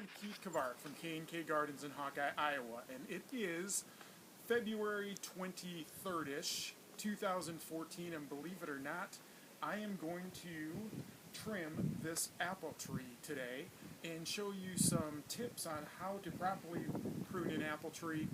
I'm Keith Kavart from K&K Gardens in Hawkeye, Iowa, and it is February 23rd-ish, 2014, and believe it or not, I am going to trim this apple tree today and show you some tips on how to properly prune an apple tree.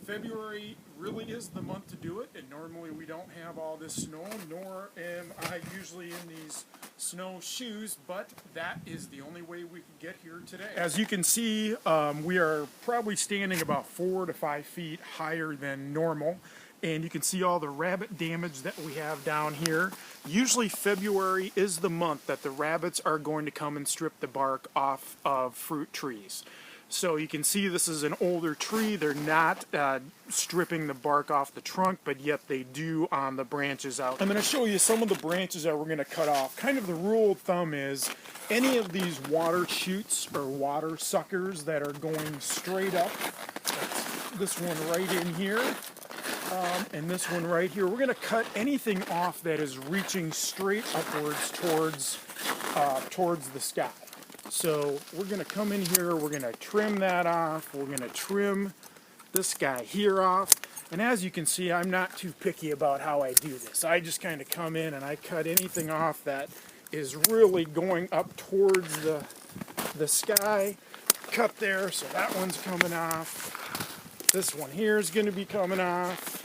February really is the month to do it, and normally we don't have all this snow, nor am I usually in these snow shoes, but that is the only way we could get here today. As you can see, we are probably standing about 4 to 5 feet higher than normal, and you can see all the rabbit damage that we have down here. Usually February is the month that the rabbits are going to come and strip the bark off of fruit trees. So you can see this is an older tree. They're not stripping the bark off the trunk, but yet they do on the branches out. I'm going to show you some of the branches that we're going to cut off. Kind of the rule of thumb is any of these water shoots or water suckers that are going straight up, this one right in here, and this one right here, we're going to cut anything off that is reaching straight upwards towards the sky. So we're going to come in here, we're going to trim that off, we're going to trim this guy here off, and as you can see, I'm not too picky about how I do this. I just kind of come in and I cut anything off that is really going up towards the sky. Cut there, so that one's coming off. This one here is going to be coming off.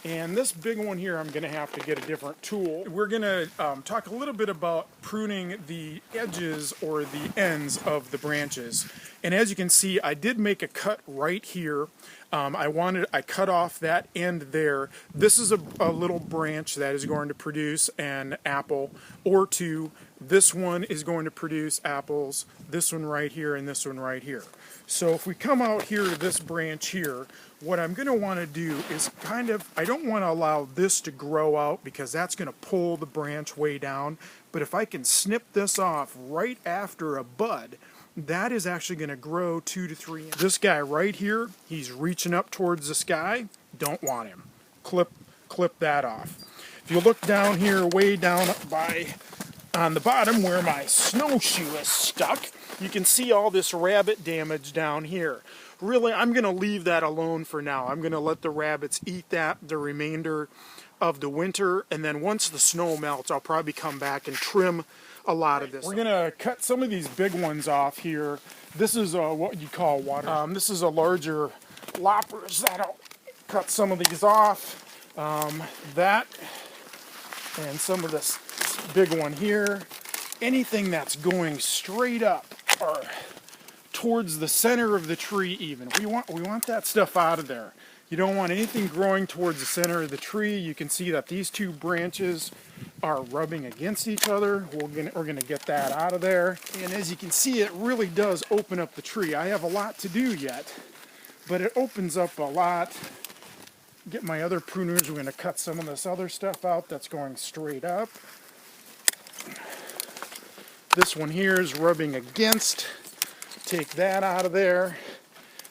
And this big one here, I'm going to have to get a different tool. We're going to talk a little bit about pruning the edges or the ends of the branches. And as you can see, I did make a cut right here. I cut off that end there. This is a little branch that is going to produce an apple or two. This one is going to produce apples, this one right here and this one right here. So if we come out here to this branch here, what I'm going to want to do is I don't want to allow this to grow out because that's going to pull the branch way down. But if I can snip this off right after a bud, that is actually going to grow 2 to 3 inches. This guy right here, he's reaching up towards the sky. Don't want him. Clip that off. If you look down here, way down on the bottom where my snowshoe is stuck, you can see all this rabbit damage down here. Really, I'm going to leave that alone for now. I'm going to let the rabbits eat that the remainder of the winter, and then once the snow melts, I'll probably come back and trim a lot of this. We're going to cut some of these big ones off here. This is what you call water. This is a larger loppers that'll cut some of these off. That and some of this big one here. Anything that's going straight up or towards the center of the tree even. We want that stuff out of there. You don't want anything growing towards the center of the tree. You can see that these two branches are rubbing against each other. We're gonna get that out of there. And as you can see, it really does open up the tree. I have a lot to do yet, but it opens up a lot. Get my other pruners. We're gonna cut some of this other stuff out that's going straight up. This one here is rubbing against. Take that out of there.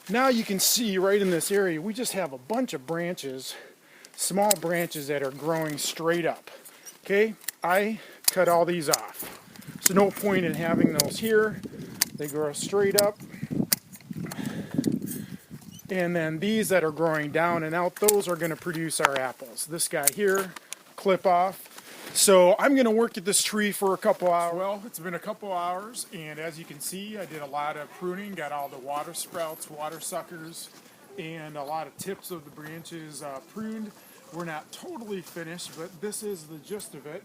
Now you can see right in this area, we just have a bunch of branches, small branches that are growing straight up. Okay, I cut all these off. So no point in having those here. They grow straight up. And then these that are growing down and out, those are going to produce our apples. This guy here, clip off. So I'm going to work at this tree for a couple hours. Well, it's been a couple hours, and as you can see, I did a lot of pruning, got all the water sprouts, water suckers, and a lot of tips of the branches pruned. We're not totally finished, but this is the gist of it.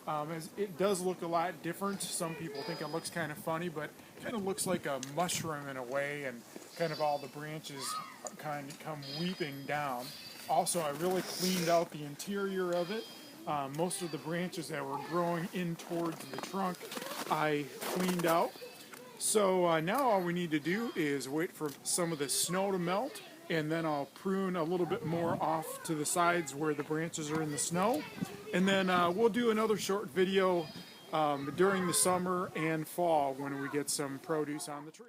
As it does look a lot different. Some people think it looks kind of funny, but it kind of looks like a mushroom in a way, and kind of all the branches kind of come weeping down. Also, I really cleaned out the interior of it. Most of the branches that were growing in towards the trunk I cleaned out. So now all we need to do is wait for some of the snow to melt, and then I'll prune a little bit more off to the sides where the branches are in the snow. And then we'll do another short video during the summer and fall when we get some produce on the tree.